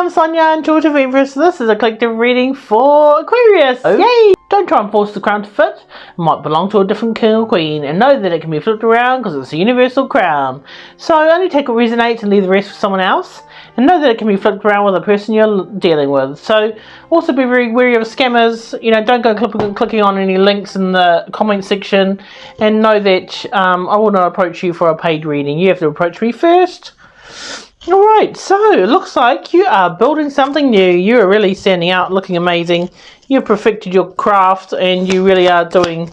I'm Sonia and daughter of Empress. This is a collective reading for Aquarius. Oh. Yay! Don't try and force the crown to fit. It might belong to a different king or queen, and know that it can be flipped around because it's a universal crown. So only take what resonates and leave the rest for someone else. And know that it can be flipped around with the person you're dealing with. So also be very wary of scammers. You know, don't go clicking on any links in the comment section. And know that I will not approach you for a paid reading. You have to approach me first. Alright, so it looks like you are building something new. You are really standing out, looking amazing. You've perfected your craft and you really are doing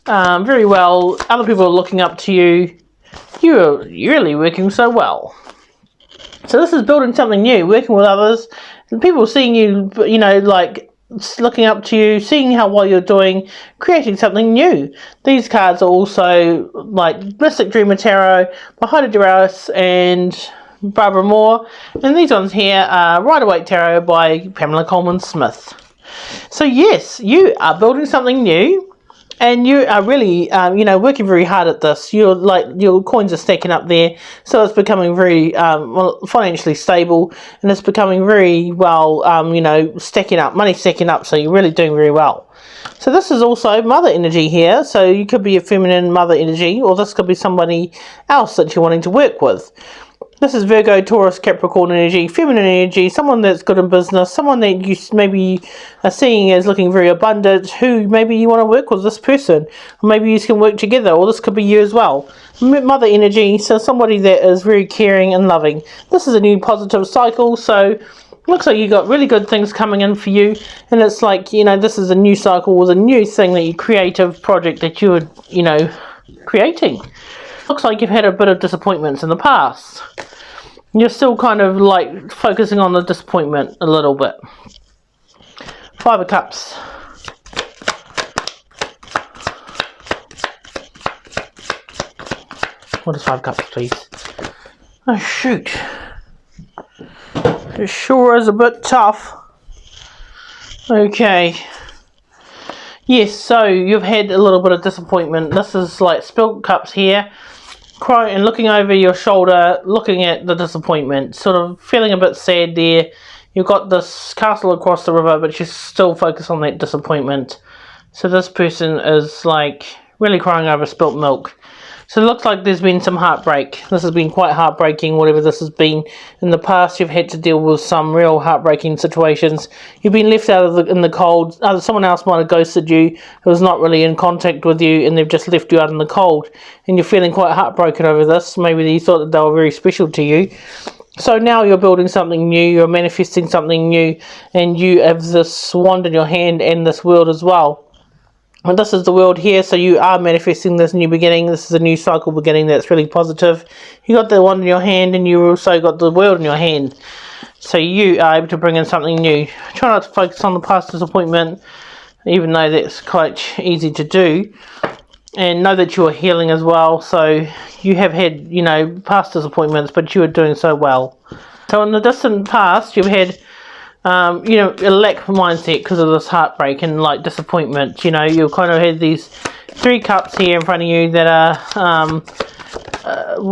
very well. Other people are looking up to you. You're really working so well. So this is building something new, working with others. And people seeing you, you know, like looking up to you, seeing how well you're doing, creating something new. These cards are also like Mystic Dreamer Tarot by Heidi Darras and Barbara Moore, and these ones here are Rider Waite Tarot by Pamela Coleman Smith. So yes, you are building something new, and you are really, you know, working very hard at this. You're like, your coins are stacking up there, so it's becoming very well, financially stable, and it's becoming very well, you know, stacking up, money stacking up. So you're really doing very well. So this is also mother energy here. So you could be a feminine mother energy, or this could be somebody else that you're wanting to work with. This is Virgo, Taurus, Capricorn energy, feminine energy, someone that's good in business, someone that you maybe are seeing as looking very abundant, who maybe you want to work with this person. Or maybe you can work together, or this could be you as well. Mother energy, so somebody that is very caring and loving. This is a new positive cycle, so looks like you got really good things coming in for you. And it's like, you know, this is a new cycle with a new thing that you creative project that you are, you know, creating. Looks like you've had a bit of disappointments in the past. You're still kind of like focusing on the disappointment a little bit. Five of Cups. What is Five of Cups, please? Oh, shoot. It sure is a bit tough. Okay. Yes, so you've had a little bit of disappointment. This is like spilled cups here. Crying and looking over your shoulder, looking at the disappointment, sort of feeling a bit sad there. You've got this castle across the river, but you're still focused on that disappointment. So this person is like really crying over spilt milk. So it looks like there's been some heartbreak. This has been quite heartbreaking, whatever this has been. In the past, you've had to deal with some real heartbreaking situations. You've been left out of in the cold. Someone else might have ghosted you, who was not really in contact with you, and they've just left you out in the cold. And you're feeling quite heartbroken over this. Maybe you thought that they were very special to you. So now you're building something new, you're manifesting something new, and you have this wand in your hand and this world as well. And this is the world here, so you are manifesting this new beginning. This is a new cycle beginning that's really positive. You got the wand in your hand, and you also got the world in your hand. So you are able to bring in something new. Try not to focus on the past disappointment, even though that's quite easy to do. And know that you are healing as well. So you have had, you know, past disappointments, but you are doing so well. So in the distant past, you've had you know, a lack of mindset because of this heartbreak and like disappointment. You know, you kind of had these three cups here in front of you that are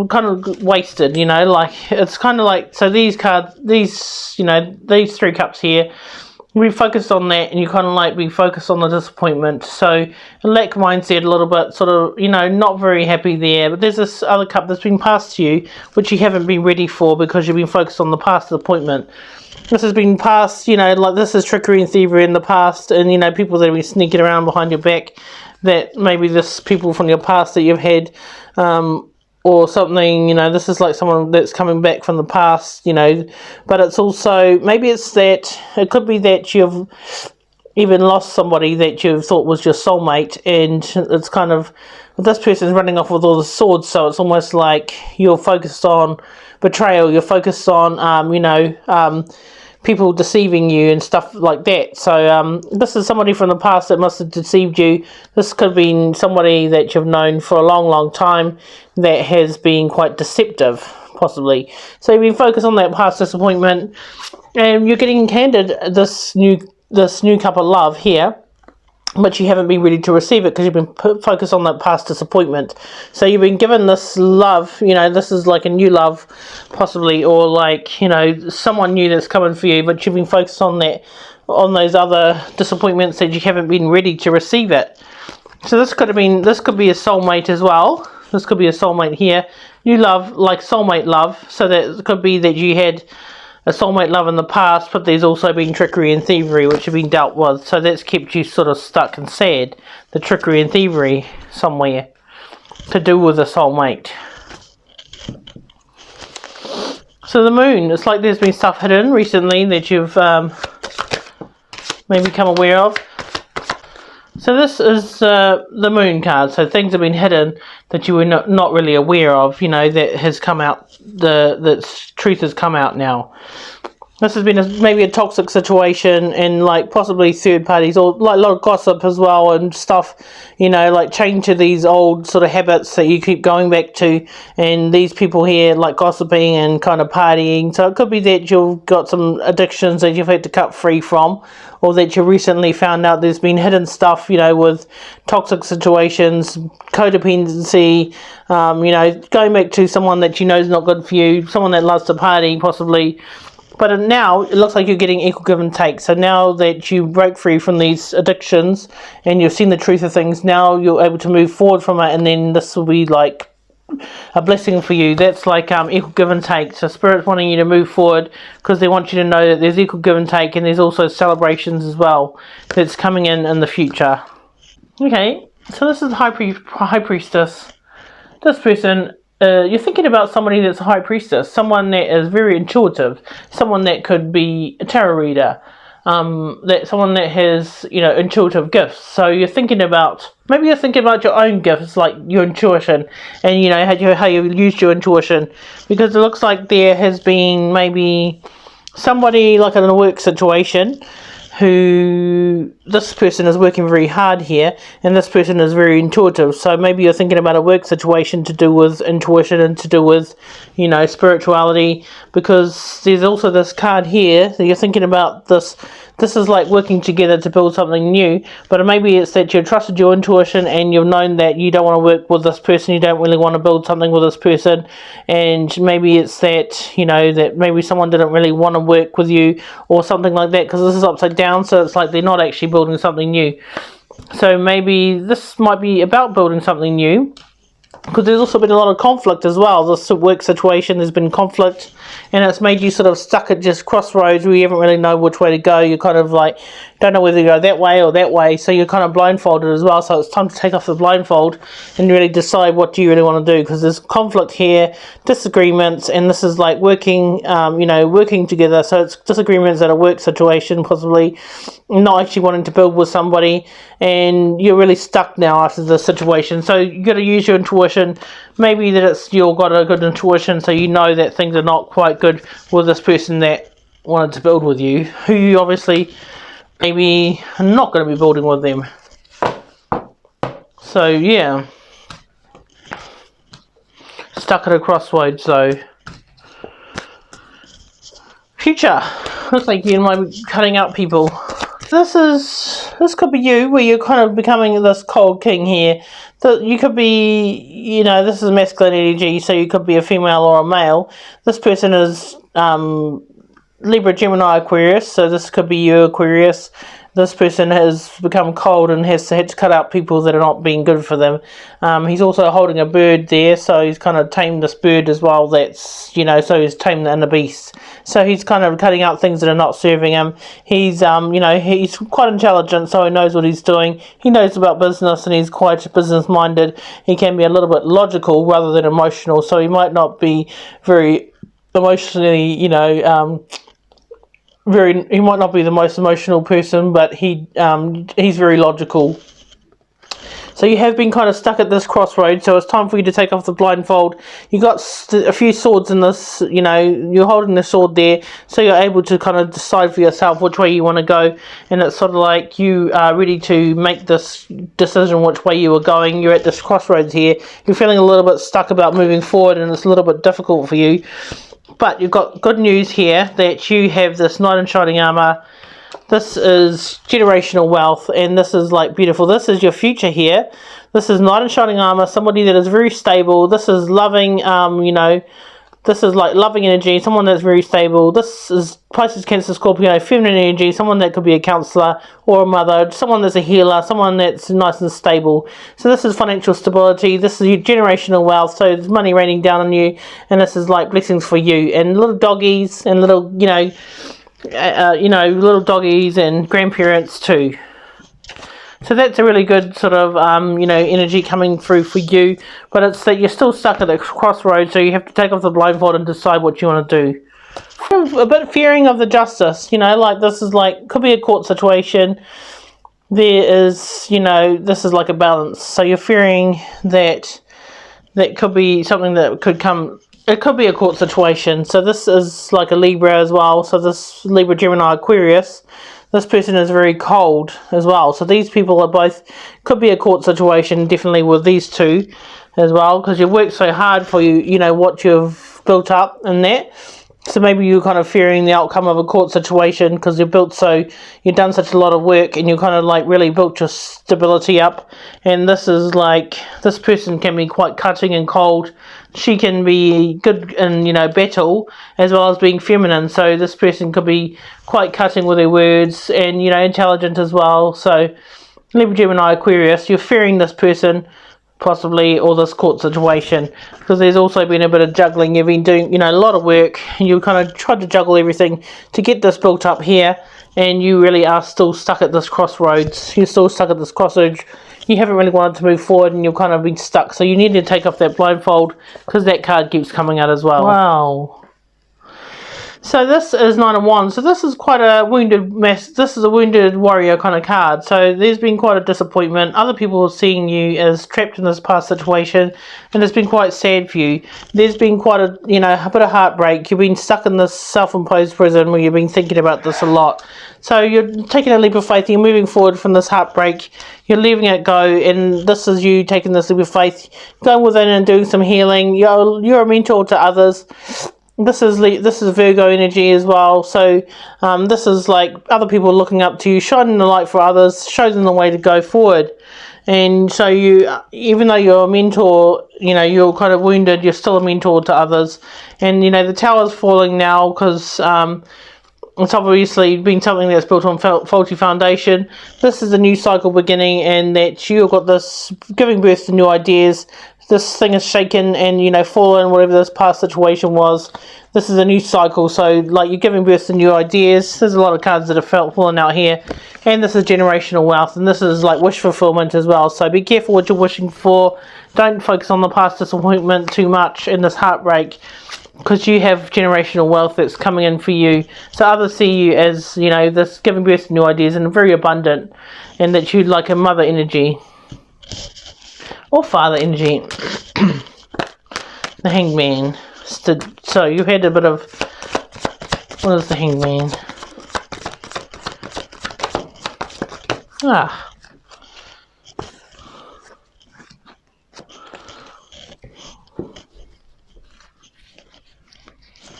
kind of wasted. You know, like it's kind of like, so these cards, these, you know, these three cups here, we focused on that, and you kind of like we focused on the disappointment. So a lack of mindset, a little bit sort of, you know, not very happy there. But there's this other cup that's been passed to you, which you haven't been ready for because you've been focused on the past disappointment. This has been past, you know, like this is trickery and thievery in the past, and you know, people that have been sneaking around behind your back, that maybe this people from your past that you've had, or something, you know, this is like someone that's coming back from the past, you know, but it's also, maybe it's that, it could be that you've even lost somebody that you thought was your soulmate, and it's kind of, this person's running off with all the swords, so it's almost like you're focused on betrayal, you're focused on, you know, people deceiving you and stuff like that. So this is somebody from the past that must have deceived you. This could have been somebody that you've known for a long time that has been quite deceptive, possibly. So you've been focused on that past disappointment, and you're getting handed this new cup of love here. but you haven't been ready to receive it because you've been focused on that past disappointment. So you've been given this love, you know, this is like a new love possibly, or like, you know, someone new that's coming for you, but you've been focused on that, on those other disappointments that you haven't been ready to receive it. So this could be a soulmate as well. This could be a soulmate here. New love, like soulmate love. So that it could be that you had a soulmate love in the past, but there's also been trickery and thievery which have been dealt with. So that's kept you sort of stuck and sad. The trickery and thievery somewhere to do with a soulmate. So the moon, it's like there's been stuff hidden recently that you've maybe become aware of. So this is the moon card. So things have been hidden that you were not really aware of, you know, that has come out, the truth has come out now. This has been maybe a toxic situation, and like possibly third parties, or like a lot of gossip as well and stuff, you know, like chained to these old sort of habits that you keep going back to, and these people here like gossiping and kind of partying. So it could be that you've got some addictions that you've had to cut free from, or that you recently found out there's been hidden stuff, you know, with toxic situations, codependency, you know, going back to someone that you know is not good for you, someone that loves to party possibly. But now it looks like you're getting equal give and take. So now that you break free from these addictions and you've seen the truth of things, now you're able to move forward from it, and then this will be like a blessing for you. That's like equal give and take. So Spirit's wanting you to move forward because they want you to know that there's equal give and take, and there's also celebrations as well that's coming in the future. Okay, so this is High Priestess. This person, you're thinking about somebody that's a High Priestess, someone that is very intuitive, someone that could be a tarot reader, that someone that has, you know, intuitive gifts. So you're thinking about, maybe you're thinking about your own gifts, like your intuition, and you know how you used your intuition, because it looks like there has been maybe somebody like in a work situation who this person is working very hard here, and this person is very intuitive. So maybe you're thinking about a work situation to do with intuition and to do with, you know, spirituality, because there's also this card here that you're thinking about this. This is like working together to build something new, but maybe it's that you've trusted your intuition and you've known that you don't want to work with this person, you don't really want to build something with this person, and maybe it's that, you know, that maybe someone didn't really want to work with you or something like that, because this is upside down, so it's like they're not actually building something new. So maybe this might be about building something new, because there's also been a lot of conflict as well. This work situation, there's been conflict, and it's made you sort of stuck at just crossroads where you haven't really know which way to go. You kind of like don't know whether to go that way or that way, so you're kind of blindfolded as well. So it's time to take off the blindfold and really decide what do you really want to do, because there's conflict here, disagreements, and this is like working, you know, working together. So it's disagreements at a work situation, possibly not actually wanting to build with somebody, and you're really stuck now after the situation. So you got to use your intuition. Maybe that it's you've got a good intuition, so you know that things are not quite good with this person that wanted to build with you, who you obviously maybe are not going to be building with them. So yeah, stuck at a crossroads though. Future, looks like you might be cutting out people. This could be you, where you're kind of becoming this cold king here. That you could be, you know, this is masculine energy, so you could be a female or a male. This person is Libra, Gemini, Aquarius, so this could be you, Aquarius. This person has become cold and has had to cut out people that are not being good for them. He's also holding a bird there, so he's kind of tamed this bird as well. That's, you know, so he's tamed the inner beast. So he's kind of cutting out things that are not serving him. He's, you know, he's quite intelligent, so he knows what he's doing. He knows about business, and he's quite business-minded. He can be a little bit logical rather than emotional, so he might not be very emotionally, you know, he might not be the most emotional person, but he's very logical. So you have been kind of stuck at this crossroad, so it's time for you to take off the blindfold. You got a few swords in this, you know, you're holding the sword there, so you're able to kind of decide for yourself which way you want to go, and it's sort of like you are ready to make this decision which way you are going. You're at this crossroads here, you're feeling a little bit stuck about moving forward, and it's a little bit difficult for you. But you've got good news here, that you have this knight in shining armor, This is generational wealth, and this is like beautiful. This is your future here. This is knight in shining armor, somebody that is very stable. This is loving, you know, this is like loving energy, someone that's very stable. This is Pisces, Cancer, Scorpio, feminine energy, someone that could be a counselor or a mother, someone that's a healer, someone that's nice and stable. So this is financial stability, this is your generational wealth, so there's money raining down on you, and this is like blessings for you. And little doggies and little, you know, little doggies and grandparents too. So that's a really good sort of, you know, energy coming through for you. But it's that you're still stuck at the crossroads, so you have to take off the blindfold and decide what you want to do. A bit fearing of the justice, you know, like this is like, could be a court situation. There is, you know, this is like a balance. So you're fearing that could be something that could come. It could be a court situation. So this is like a Libra as well. So this Libra, Gemini, Aquarius. This person is very cold as well. So these people are both, could be a court situation, definitely with these two as well, because you've worked so hard for you know, what you've built up in that. So maybe you're kind of fearing the outcome of a court situation because you've done such a lot of work, and you kind of like really built your stability up. And this is like, this person can be quite cutting and cold. She can be good in, you know, battle as well as being feminine. So this person could be quite cutting with their words and, you know, intelligent as well. So Libra, Gemini, Aquarius, you're fearing this person possibly, or this court situation, because there's also been a bit of juggling. You've been doing, you know, a lot of work, and you kind of tried to juggle everything to get this built up here, and you really are still stuck at this crossroads. You're still stuck at this crossroads. You haven't really wanted to move forward, and you've kind of been stuck. So you need to take off that blindfold, because that card keeps coming out as well. Wow. So this is Nine of Wands. So this is quite a wounded mess. This is a wounded warrior kind of card. So there's been quite a disappointment. Other people are seeing you as trapped in this past situation, and it's been quite sad for you. There's been quite a, you know, a bit of heartbreak. You've been stuck in this self-imposed prison where you've been thinking about this a lot. So you're taking a leap of faith. You're moving forward from this heartbreak. You're leaving it go, and this is you taking this leap of faith, going within and doing some healing. You're a mentor to others. This is Virgo energy as well. So this is like other people looking up to you, shining the light for others, show them the way to go forward. And so you, even though you're a mentor, you know, you're kind of wounded, you're still a mentor to others. And, you know, the tower's falling now because it's obviously been something that's built on faulty foundation. This is a new cycle beginning, and that you've got this giving birth to new ideas. This thing is shaken and, you know, fallen, whatever this past situation was. This is a new cycle, so like you're giving birth to new ideas. There's a lot of cards that are falling out here, and this is generational wealth, and this is like wish fulfillment as well. So be careful what you're wishing for. Don't focus on the past disappointment too much in this heartbreak, because you have generational wealth that's coming in for you. So others see you as, you know, this giving birth to new ideas and very abundant, and that you'd like a mother energy or father energy. The Hangman. So you had a bit of, what is the Hangman?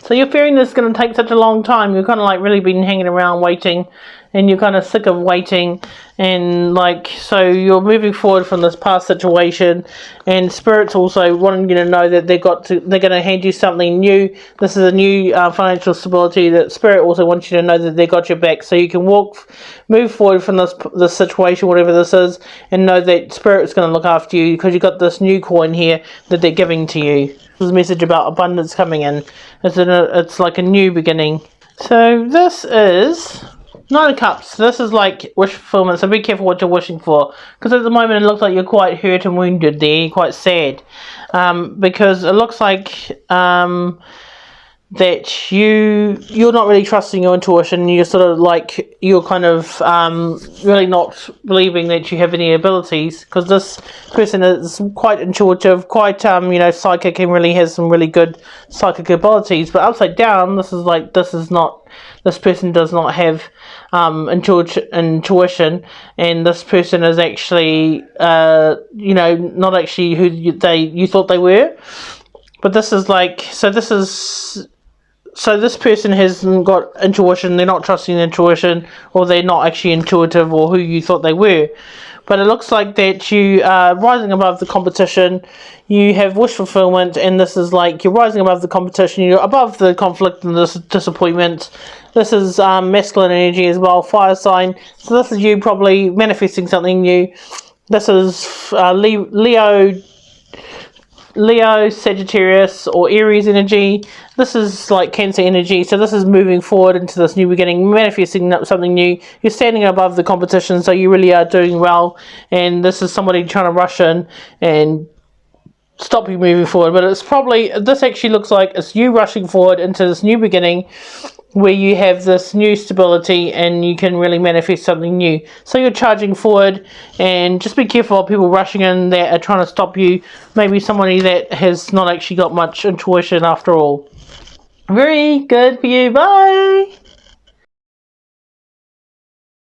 So you're fearing this is going to take such a long time. You've kind of like really been hanging around waiting, and you're kind of sick of waiting, and like, so you're moving forward from this past situation, and Spirit's also wanting you to know that they're going to hand you something new. This is a new financial stability that Spirit also wants you to know that they got your back, so you can move forward from this situation, whatever this is, and know that Spirit's going to look after you, because you got this new coin here that they're giving to you. This is a message about abundance coming in. It's like a new beginning. So this is Nine of Cups. This is like wish fulfillment, so be careful what you're wishing for, because at the moment it looks like you're quite hurt and wounded there. You're quite sad, because it looks like that you're not really trusting your intuition. You're sort of like, you're kind of really not believing that you have any abilities, because this person is quite intuitive, quite you know, psychic, and really has some really good psychic abilities. But upside down, this person does not have intuition, and this person is actually you know, not actually who you thought they were. But this is like, so this is So this person hasn't got intuition, they're not trusting intuition, or they're not actually intuitive or who you thought they were. But it looks like that you are rising above the competition, you have wish fulfillment, and this is like you're rising above the competition, you're above the conflict and this disappointment. This is masculine energy as well, fire sign. So this is you probably manifesting something new. This is Leo, Sagittarius, or Aries energy. This is like Cancer energy. So this is moving forward into this new beginning, manifesting something new. You're standing above the competition, so you really are doing well. And this is somebody trying to rush in and stop you moving forward. But it's probably, this actually looks like it's you rushing forward into this new beginning, where you have this new stability and you can really manifest something new. So you're charging forward, and just be careful of people rushing in that are trying to stop you. Maybe somebody that has not actually got much intuition after all. Very good for you. Bye.